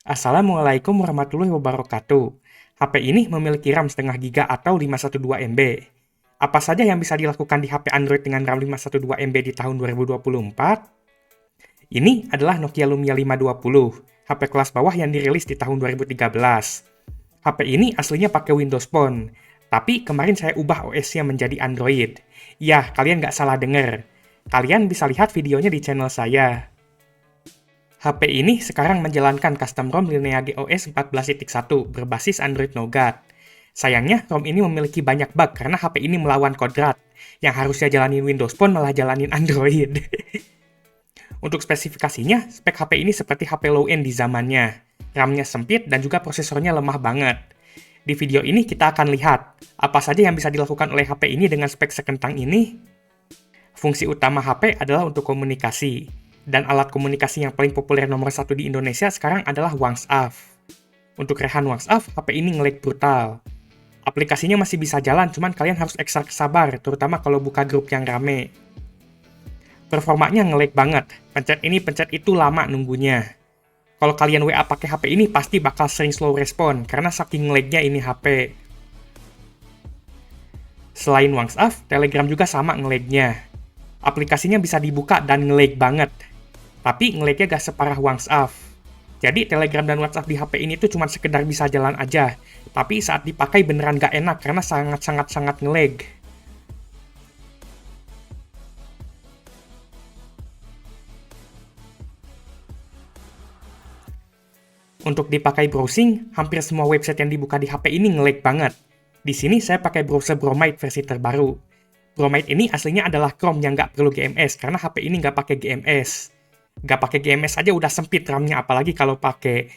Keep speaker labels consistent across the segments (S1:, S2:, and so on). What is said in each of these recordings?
S1: Assalamualaikum warahmatullahi wabarakatuh. HP ini memiliki RAM setengah giga atau 512 MB. Apa saja yang bisa dilakukan di HP Android dengan RAM 512 MB di tahun 2024? Ini adalah Nokia Lumia 520, HP kelas bawah yang dirilis di tahun 2013. HP ini aslinya pakai Windows Phone, tapi kemarin saya ubah OS-nya menjadi Android. Ya, kalian nggak salah denger. Kalian bisa lihat videonya di channel saya. HP ini sekarang menjalankan custom ROM Lineage OS 14.1 berbasis Android Nougat. Sayangnya, ROM ini memiliki banyak bug karena HP ini melawan kodrat. Yang harusnya jalanin Windows Phone malah jalanin Android. Untuk spesifikasinya, spek HP ini seperti HP low-end di zamannya. RAM-nya sempit dan juga prosesornya lemah banget. Di video ini kita akan lihat apa saja yang bisa dilakukan oleh HP ini dengan spek sekentang ini. Fungsi utama HP adalah untuk komunikasi. Dan alat komunikasi yang paling populer nomor satu di Indonesia sekarang adalah WhatsApp. Untuk rehan WhatsApp, HP ini nge-lag brutal. Aplikasinya masih bisa jalan, cuman kalian harus ekstra sabar, terutama kalau buka grup yang rame. Performanya nge-lag banget, pencet ini pencet itu lama nunggunya. Kalau kalian WA pakai HP ini pasti bakal sering slow respon, karena saking lag-nya ini HP. Selain WhatsApp, Telegram juga sama nge-lag-nya. Aplikasinya bisa dibuka dan nge-lag banget. Tapi nge-lag-nya gak separah WhatsApp. Jadi Telegram dan WhatsApp di HP ini tuh cuma sekedar bisa jalan aja. Tapi saat dipakai beneran gak enak karena sangat-sangat nge-lag. Untuk dipakai browsing, hampir semua website yang dibuka di HP ini nge-lag banget. Di sini saya pakai browser Bromide versi terbaru. Bromide ini aslinya adalah Chrome yang nggak perlu GMS karena HP ini nggak pakai GMS. Nggak pakai GMS aja udah sempit RAM-nya, apalagi kalau pakai.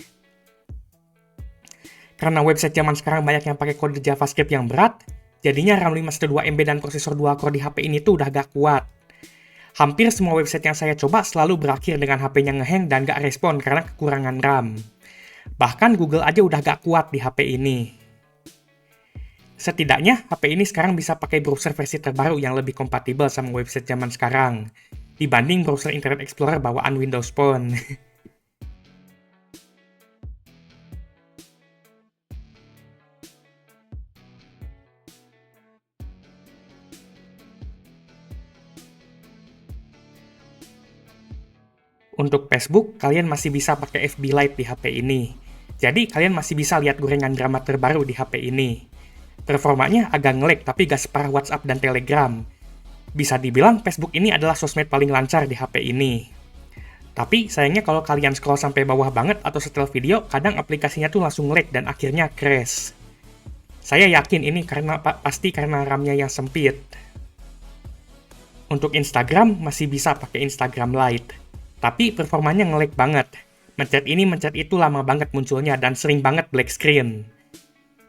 S1: Karena website zaman sekarang banyak yang pakai kode JavaScript yang berat, jadinya RAM 512 MB dan prosesor dual core di HP ini tuh udah gak kuat. Hampir semua website yang saya coba selalu berakhir dengan HP-nya ngehang dan gak respon karena kekurangan RAM. Bahkan Google aja udah gak kuat di HP ini. Setidaknya, HP ini sekarang bisa pakai browser versi terbaru yang lebih kompatibel sama website zaman sekarang, dibanding browser Internet Explorer bawaan Windows Phone. Untuk Facebook, kalian masih bisa pakai FB Lite di HP ini. Jadi, kalian masih bisa lihat gorengan drama terbaru di HP ini. Performanya agak nge-lag, tapi gak separah WhatsApp dan Telegram. Bisa dibilang Facebook ini adalah sosmed paling lancar di HP ini. Tapi sayangnya kalau kalian scroll sampai bawah banget atau setel video, kadang aplikasinya tuh langsung lag dan akhirnya crash. Saya yakin ini pasti karena RAM-nya yang sempit. Untuk Instagram masih bisa pakai Instagram Lite, tapi performanya nge-lag banget. Mencet ini mencet itu lama banget munculnya dan sering banget black screen.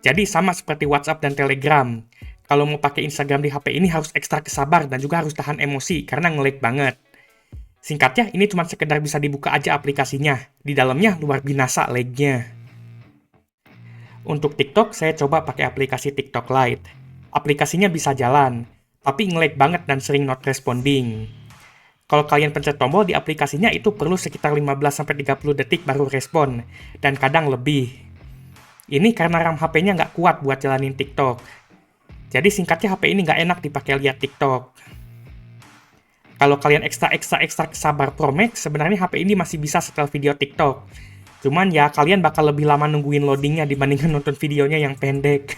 S1: Jadi sama seperti WhatsApp dan Telegram. Kalau mau pakai Instagram di HP ini harus ekstra kesabar dan juga harus tahan emosi karena nge-lag banget. Singkatnya, ini cuma sekedar bisa dibuka aja aplikasinya. Di dalamnya luar binasa lag-nya. Untuk TikTok, saya coba pakai aplikasi TikTok Lite. Aplikasinya bisa jalan, tapi nge-lag banget dan sering not responding. Kalau kalian pencet tombol di aplikasinya itu perlu sekitar 15-30 detik baru respon, dan kadang lebih. Ini karena RAM HP-nya nggak kuat buat jalanin TikTok. Jadi singkatnya HP ini nggak enak dipakai lihat TikTok. Kalau kalian ekstra sabar Pro Max, sebenarnya HP ini masih bisa setel video TikTok. Cuman ya kalian bakal lebih lama nungguin loadingnya dibandingkan nonton videonya yang pendek.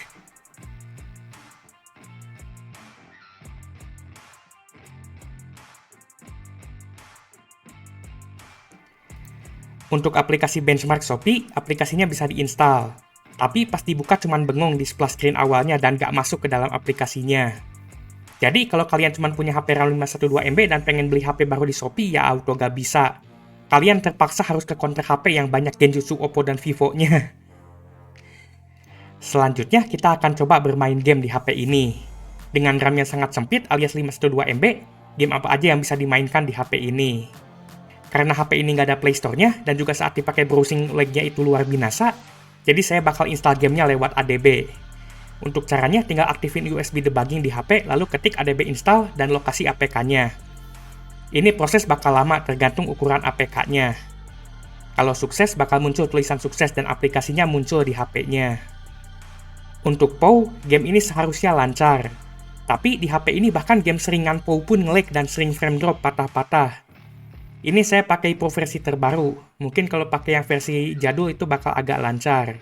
S1: Untuk aplikasi benchmark Shopee, aplikasinya bisa diinstal. Tapi pas dibuka cuman bengong di splash screen awalnya dan gak masuk ke dalam aplikasinya. Jadi kalau kalian cuma punya HP RAM 512 MB dan pengen beli HP baru di Shopee, ya auto gak bisa. Kalian terpaksa harus ke counter HP yang banyak Genjutsu, Oppo, dan Vivo-nya. Selanjutnya kita akan coba bermain game di HP ini. Dengan RAM yang sangat sempit alias 512 MB, game apa aja yang bisa dimainkan di HP ini. Karena HP ini nggak ada Play Store-nya dan juga saat dipakai browsing lag-nya itu luar binasa, jadi saya bakal install gamenya lewat ADB. Untuk caranya, tinggal aktifin USB debugging di HP, lalu ketik ADB install dan lokasi APK-nya. Ini proses bakal lama tergantung ukuran APK-nya. Kalau sukses, bakal muncul tulisan sukses dan aplikasinya muncul di HP-nya. Untuk POW, game ini seharusnya lancar. Tapi di HP ini bahkan game seringan POW pun nge-lag dan sering frame drop patah-patah. Ini saya pakai Pro versi terbaru. Mungkin kalau pakai yang versi jadul itu bakal agak lancar.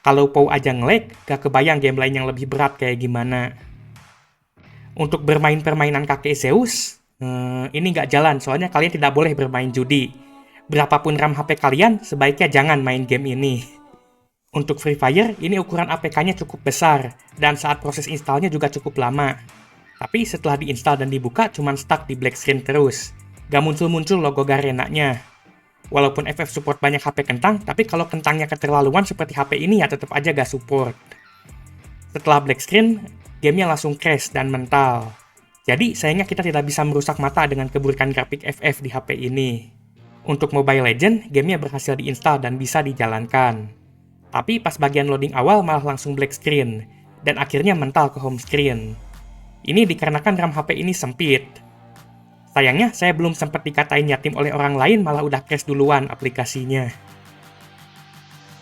S1: Kalau POW aja nge-lag, gak kebayang game lain yang lebih berat kayak gimana. Untuk bermain permainan kakek Zeus, ini nggak jalan, soalnya kalian tidak boleh bermain judi. Berapapun RAM HP kalian, sebaiknya jangan main game ini. Untuk Free Fire, ini ukuran APK-nya cukup besar, dan saat proses installnya juga cukup lama. Tapi setelah diinstal dan dibuka, cuman stuck di black screen terus. Gak muncul-muncul logo Garena-nya. Walaupun FF support banyak HP kentang, tapi kalau kentangnya keterlaluan seperti HP ini ya tetap aja gak support. Setelah black screen, gamenya langsung crash dan mental. Jadi sayangnya kita tidak bisa merusak mata dengan keburukan grafik FF di HP ini. Untuk Mobile Legends, gamenya berhasil diinstal dan bisa dijalankan. Tapi pas bagian loading awal malah langsung black screen, dan akhirnya mental ke home screen. Ini dikarenakan RAM HP ini sempit. Sayangnya, saya belum sempat dikatain yatim oleh orang lain, malah udah crash duluan aplikasinya.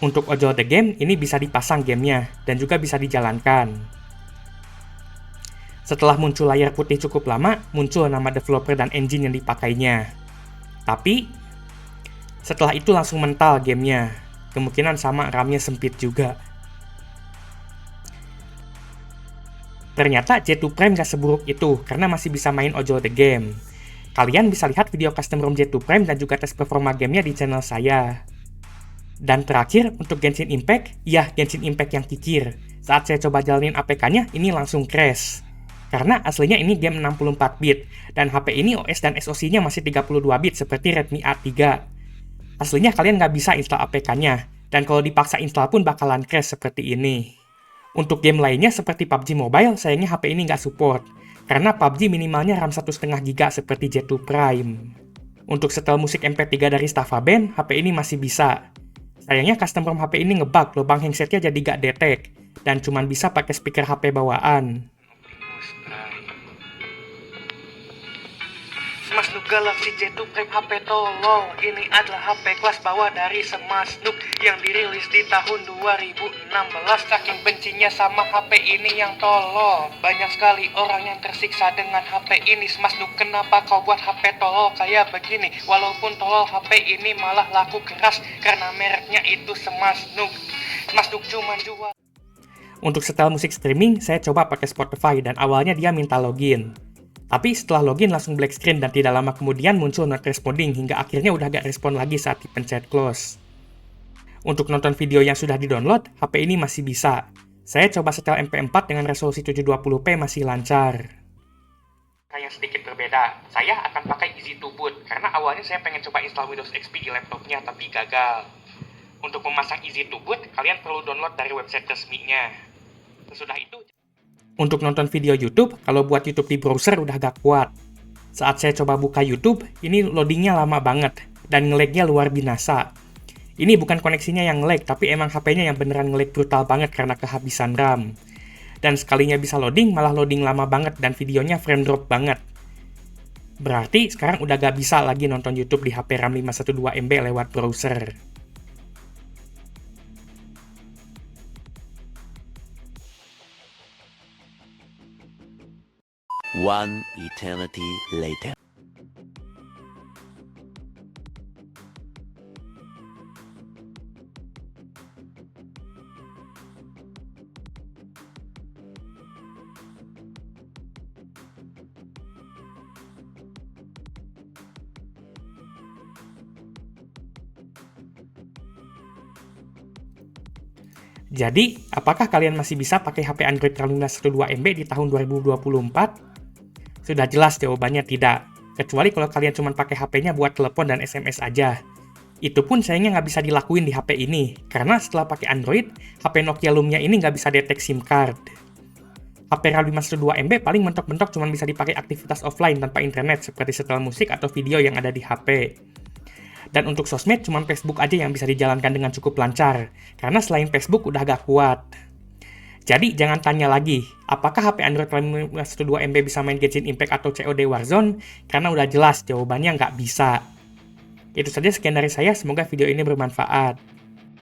S1: Untuk ojol the game, ini bisa dipasang gamenya, dan juga bisa dijalankan. Setelah muncul layar putih cukup lama, muncul nama developer dan engine yang dipakainya. Tapi, setelah itu langsung mental gamenya. Kemungkinan sama RAM-nya sempit juga. Ternyata J2 Prime gak seburuk itu, karena masih bisa main ojol the game. Kalian bisa lihat video custom ROM J2 Prime dan juga tes performa gamenya di channel saya. Dan terakhir, untuk Genshin Impact, ya Genshin Impact yang kikir. Saat saya coba jalanin APK-nya, ini langsung crash. Karena aslinya ini game 64 bit, dan HP ini OS dan SoC-nya masih 32 bit seperti Redmi A3. Aslinya kalian nggak bisa install APK-nya, dan kalau dipaksa install pun bakalan crash seperti ini. Untuk game lainnya seperti PUBG Mobile, sayangnya HP ini nggak support, karena PUBG minimalnya RAM 1,5 GB seperti J2 Prime. Untuk setel musik MP3 dari Stava Band, HP ini masih bisa. Sayangnya custom ROM HP ini ngebug, lubang handsetnya jadi nggak detect, dan cuman bisa pakai speaker HP bawaan. Smash Noob Galaxy J2 Prime HP tolong. Ini adalah HP kelas bawah dari Smash Noob yang dirilis di tahun 2016. Saking bencinya sama HP ini yang tolol, banyak sekali orang yang tersiksa dengan HP ini. Smash Noob, kenapa kau buat HP tolol kayak begini? Walaupun tolol, HP ini malah laku keras karena mereknya itu Smash Noob. Smash Noob cuma jual. Untuk setel musik streaming, saya coba pakai Spotify dan awalnya dia minta login. Tapi setelah login langsung black screen dan tidak lama kemudian muncul not responding hingga akhirnya udah gak respon lagi saat dipencet close. Untuk nonton video yang sudah di-download, HP ini masih bisa. Saya coba setel MP4 dengan resolusi 720p masih lancar. Yang sedikit berbeda, saya akan pakai EZ2Boot karena awalnya saya pengen coba install Windows XP di laptopnya tapi gagal. Untuk memasang EZ2Boot, kalian perlu download dari website resminya. Sesudah itu, untuk nonton video YouTube, kalau buat YouTube di browser udah gak kuat. Saat saya coba buka YouTube, ini loadingnya lama banget, dan nge-lag-nya luar binasa. Ini bukan koneksinya yang nge-lag, tapi emang HP-nya yang beneran nge-lag brutal banget karena kehabisan RAM. Dan sekalinya bisa loading, malah loading lama banget dan videonya frame drop banget. Berarti sekarang udah gak bisa lagi nonton YouTube di HP RAM 512 MB lewat browser.
S2: One eternity later.
S1: Jadi, apakah kalian masih bisa pakai HP Android RAM 512 MB di tahun 2024? Sudah jelas jawabannya tidak, kecuali kalau kalian cuma pakai HP-nya buat telepon dan SMS aja. Itu pun sayangnya nggak bisa dilakuin di HP ini, karena setelah pakai Android, HP Nokia Lumia ini nggak bisa detek SIM card. HP RAM 512 MB paling mentok-mentok cuma bisa dipakai aktivitas offline tanpa internet, seperti setel musik atau video yang ada di HP. Dan untuk sosmed, cuma Facebook aja yang bisa dijalankan dengan cukup lancar, karena selain Facebook udah gak kuat. Jadi jangan tanya lagi, apakah HP Android RAM 512 MB bisa main Genshin Impact atau COD Warzone? Karena udah jelas jawabannya nggak bisa. Itu saja sekian dari saya, semoga video ini bermanfaat.